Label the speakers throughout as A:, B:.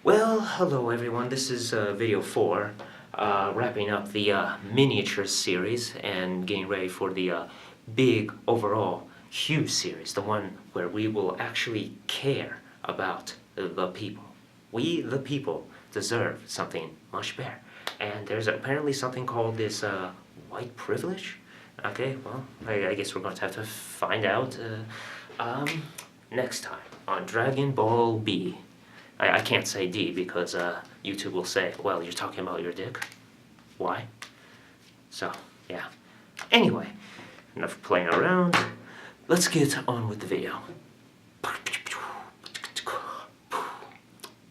A: Well, hello everyone, this is video 4, wrapping up the miniature series and getting ready for the big, overall, huge series, the one where we will actually care about the people. We, the people, deserve something much better. And there's apparently something called this white privilege. Okay, well, I guess we're going to have to find out next time on Dragon Ball B. I can't say D because YouTube will say, well, you're talking about your dick. Why? So, yeah. Anyway, enough playing around. Let's get on with the video.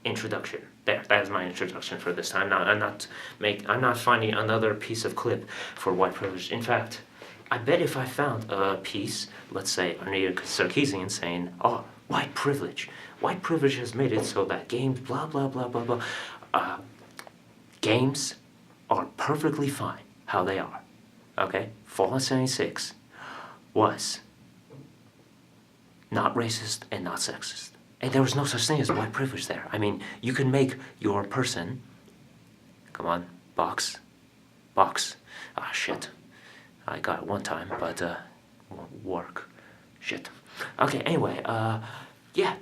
A: Introduction. There, that is my introduction for this time. I'm not finding another piece of clip for white privilege. In fact, I bet if I found a piece, let's say Arnita Sarkeesian saying, oh, white privilege. White privilege has made it so that games, blah, blah, blah, blah, blah. Games are perfectly fine how they are. Okay? Fallout 76 was not racist and not sexist. And there was no such thing as white privilege there. I mean, you can make your person, come on, box. Ah, shit. I got it one time, but won't work. Shit. Okay, anyway, yeah,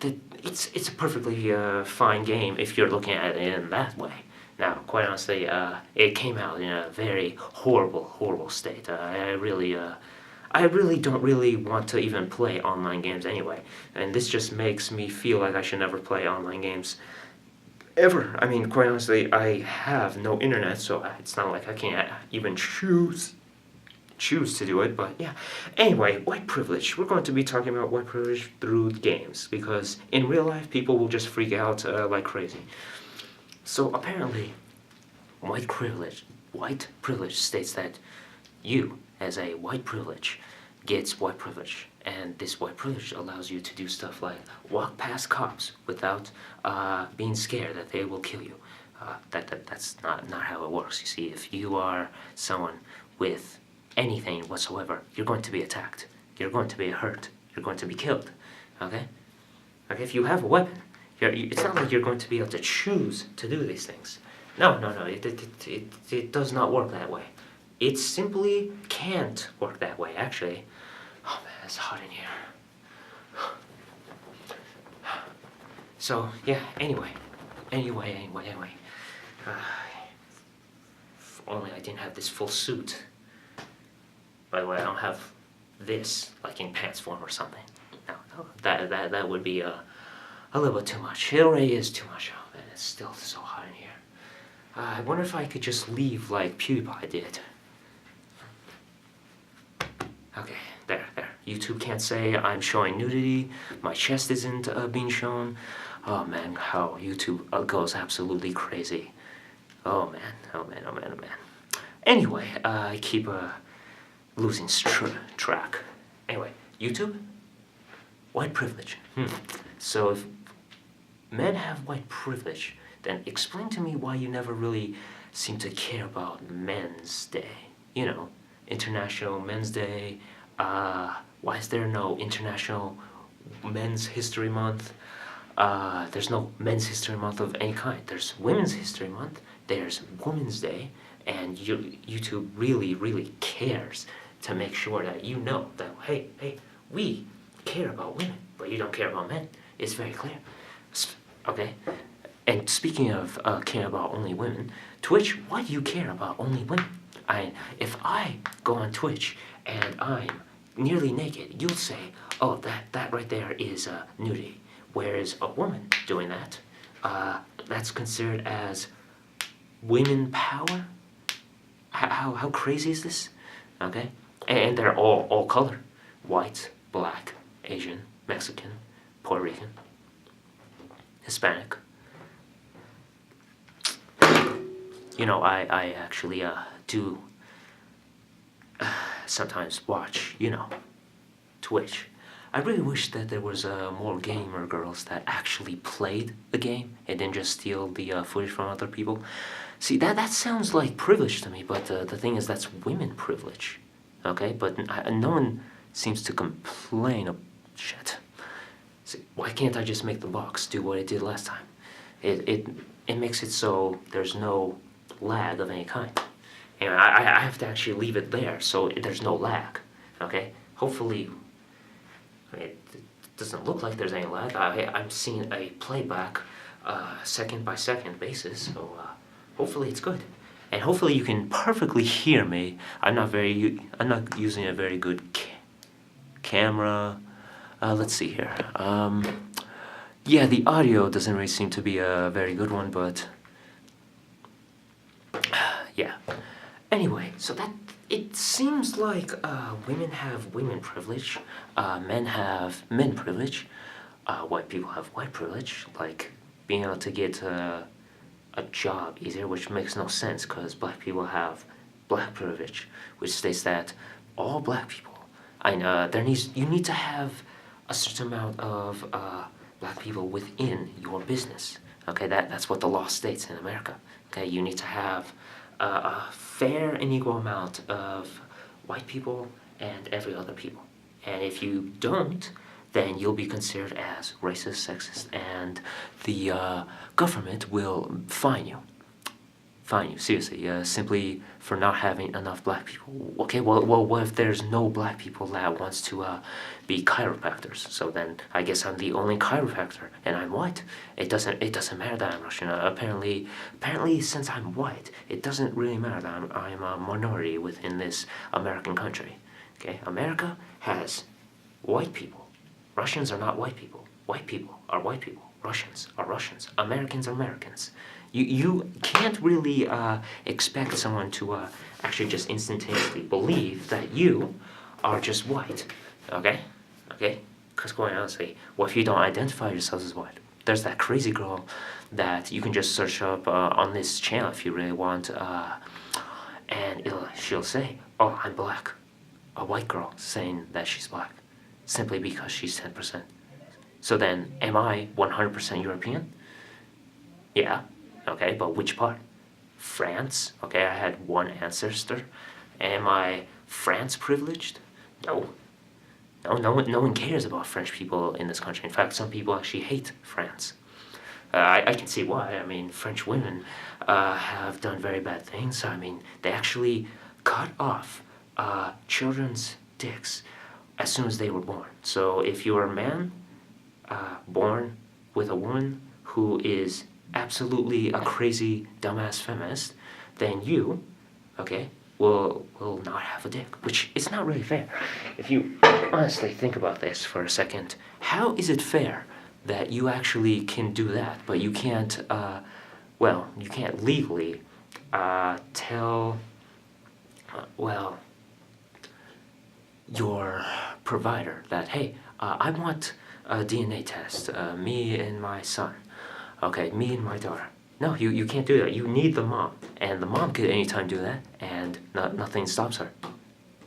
A: it's a perfectly fine game if you're looking at it in that way. Now, quite honestly, it came out in a very horrible state. I really don't really want to even play online games anyway, and this just makes me feel like I should never play online games ever. I mean, quite honestly, I have no internet, so it's not like I can't even choose to do it, but yeah. Anyway, white privilege. We're going to be talking about white privilege through games, because in real life, people will just freak out like crazy. So apparently, white privilege states that you, as a white privilege, gets white privilege. And this white privilege allows you to do stuff like walk past cops without being scared that they will kill you. That's not how it works. You see, if you are someone with anything whatsoever, you're going to be attacked. You're going to be hurt. You're going to be killed. Okay? Okay, if you have a weapon, it's not like you're going to be able to choose to do these things. No, it does not work that way. It simply can't work that way, actually. Oh man, it's hot in here. So, yeah, anyway. If only I didn't have this full suit. By the way, I don't have this, like in pants form or something. No, that would be a little bit too much. It already is too much. Oh man, it's still so hot in here. I wonder if I could just leave like PewDiePie did. Okay, there. YouTube can't say I'm showing nudity. My chest isn't being shown. Oh man, how YouTube goes absolutely crazy. Oh man. Anyway, I keep losing track. Anyway, YouTube? White privilege. So if men have white privilege, then explain to me why you never really seem to care about Men's Day. You know, International Men's Day. Why is there no International Men's History Month? There's no Men's History Month of any kind. There's Women's History Month. There's Women's Day. And YouTube really cares to make sure that you know that, hey, we care about women, but you don't care about men. It's very clear. Okay? And speaking of caring about only women, Twitch, why do you care about only women? If I go on Twitch and I'm nearly naked, you'll say, oh, that right there is nudity. Whereas a woman doing that, that's considered as women power? How crazy is this? Okay? And they're all color. White, black, Asian, Mexican, Puerto Rican, Hispanic. You know, I actually do sometimes watch, Twitch. I really wish that there was more gamer girls that actually played the game and didn't just steal the footage from other people. See, that sounds like privilege to me, but the thing is that's women privilege. Okay? But no one seems to complain of shit. See, why can't I just make the box do what it did last time? It makes it so there's no lag of any kind. And I have to actually leave it there so there's no lag. Okay? Hopefully, it doesn't look like there's any lag. I'm seeing a playback second by second basis, so hopefully it's good. And hopefully you can perfectly hear me. I'm not using a very good camera. Let's see here. Yeah, the audio doesn't really seem to be a very good one, but yeah. Anyway, so that it seems like women have women privilege, men have men privilege, white people have white privilege, like being able to get a job easier, which makes no sense because black people have black privilege, which states that all black people, you need to have a certain amount of black people within your business. Okay, that's what the law states in America. Okay, you need to have a fair and equal amount of white people and every other people. And if you don't, then you'll be considered as racist, sexist, and the government will fine you. Fine you, seriously, simply for not having enough black people. Okay, well, what if there's no black people that wants to be chiropractors? So then I guess I'm the only chiropractor, and I'm white. It doesn't matter that I'm Russian. Apparently, since I'm white, it doesn't really matter that I'm a minority within this American country. Okay, America has white people. Russians are not white people. White people are white people. Russians are Russians. Americans are Americans. You can't really expect someone to actually just instantaneously believe that you are just white, okay? Okay? Because quite honestly, what if you don't identify yourself as white? There's that crazy girl that you can just search up on this channel if you really want, and she'll say, oh, I'm black. A white girl saying that she's black, simply because she's 10%. So then, am I 100% European? Yeah. Okay, but which part? France? Okay, I had one ancestor. Am I France privileged? No. No one cares about French people in this country. In fact, some people actually hate France. I can see why. I mean, French women have done very bad things. I mean, they actually cut off children's dicks as soon as they were born. So if you're a man born with a woman who is absolutely a crazy dumbass feminist, then you, okay, will not have a dick, which is not really fair. If you honestly think about this for a second, how is it fair that you actually can do that, but you can't, you can't legally tell, your provider that, hey, I want a DNA test, me and my son. Okay, me and my daughter. No, you can't do that. You need the mom. And the mom could anytime do that, and nothing stops her.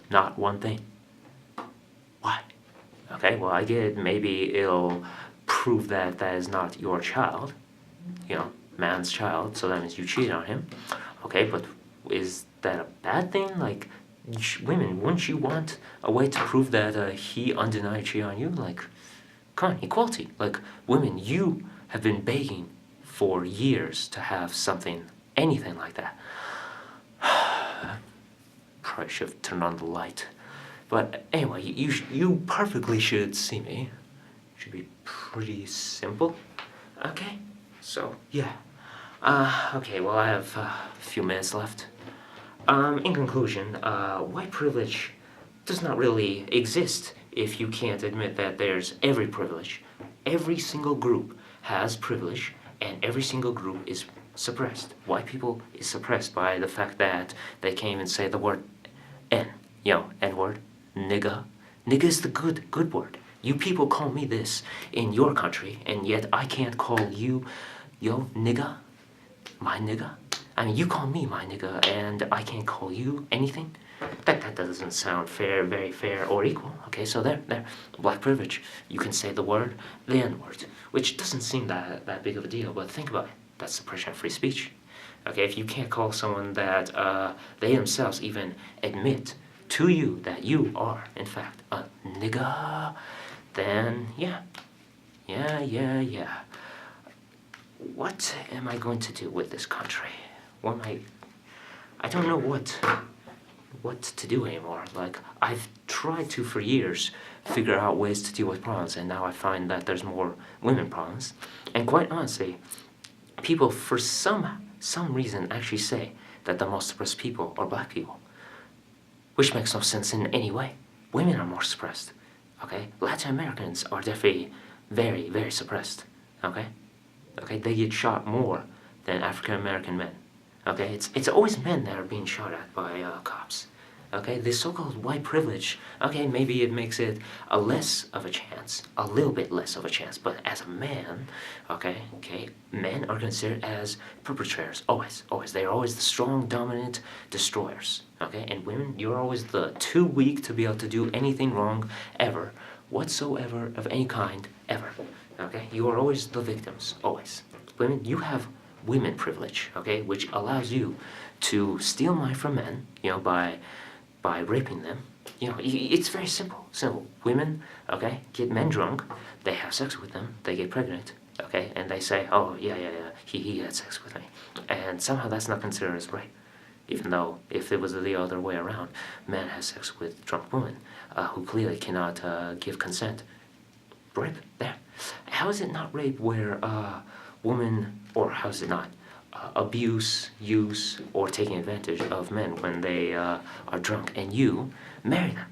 A: Not one thing. Why? Okay, well, I get it. Maybe it'll prove that that is not your child. You know, man's child, so that means you cheated on him. Okay, but is that a bad thing? Like, women, wouldn't you want a way to prove that he undeniably cheated on you? Like, come on, equality. Like, women, you have been begging for years to have something, anything like that. Probably should have turned on the light. But anyway, you perfectly should see me. Should be pretty simple. Okay, so yeah. Okay, well, I have a few minutes left. In conclusion, white privilege does not really exist if you can't admit that there's every privilege. Every single group has privilege, and every single group is suppressed. White people is suppressed by the fact that they can't even say the word N. N-word, nigga. Nigga is the good word. You people call me this in your country, and yet I can't call you, nigga, my nigga. I mean, you call me my nigga, and I can't call you anything. That doesn't sound fair, very fair, or equal. Okay, so there. Black privilege. You can say the word, the N-word, which doesn't seem that big of a deal, but think about it. That's suppression of free speech. Okay, if you can't call someone that they themselves even admit to you that you are, in fact, a nigga, then yeah. what am I going to do with this country? I don't know what to do anymore. Like, I've tried to, for years, figure out ways to deal with problems, and now I find that there's more women problems. And quite honestly, people, for some reason, actually say that the most suppressed people are black people, which makes no sense in any way. Women are more suppressed, okay? Latin Americans are definitely very, very suppressed, okay? Okay, they get shot more than African American men. Okay, it's always men that are being shot at by cops. Okay, this so-called white privilege, okay, maybe it makes it a less of a chance, a little bit less of a chance, but as a man, okay, men are considered as perpetrators, always. They're always the strong, dominant destroyers, okay, and women, you're always the too weak to be able to do anything wrong, ever, whatsoever, of any kind, ever, okay, you are always the victims, always. Women, you have women privilege, okay, which allows you to steal money from men, by raping them. It's very simple. So women, okay, get men drunk, they have sex with them, they get pregnant, okay, and they say, oh, yeah, he had sex with me. And somehow that's not considered as rape. Even though, if it was the other way around, man has sex with drunk women who clearly cannot give consent. Rape, there. How is it not rape where woman, or how is it not? Abuse, use, or taking advantage of men when they are drunk, and you marry them.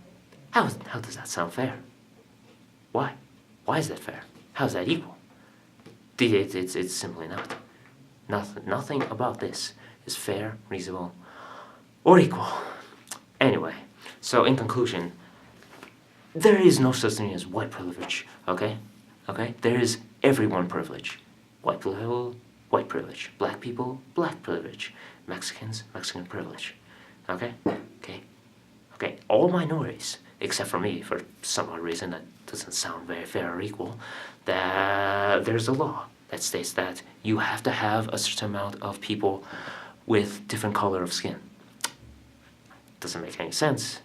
A: How does that sound fair? Why? Why is that fair? How is that equal? It's simply not. Nothing about this is fair, reasonable, or equal. Anyway, so in conclusion, there is no such thing as white privilege, okay? Okay? There is everyone privilege. White people, white privilege. Black people, black privilege. Mexicans, Mexican privilege. Okay? Okay. All minorities, except for me, for some odd reason that doesn't sound very fair or equal, that there's a law that states that you have to have a certain amount of people with different color of skin. Doesn't make any sense,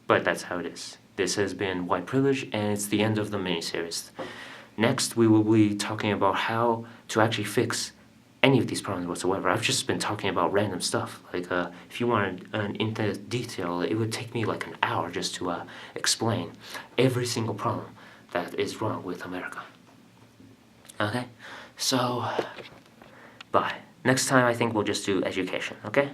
A: but that's how it is. This has been White Privilege, and it's the end of the miniseries. Next, we will be talking about how to actually fix any of these problems whatsoever. I've just been talking about random stuff. Like, if you wanted into detail, it would take me like an hour just to explain every single problem that is wrong with America. Okay? So, bye. Next time, I think we'll just do education, okay?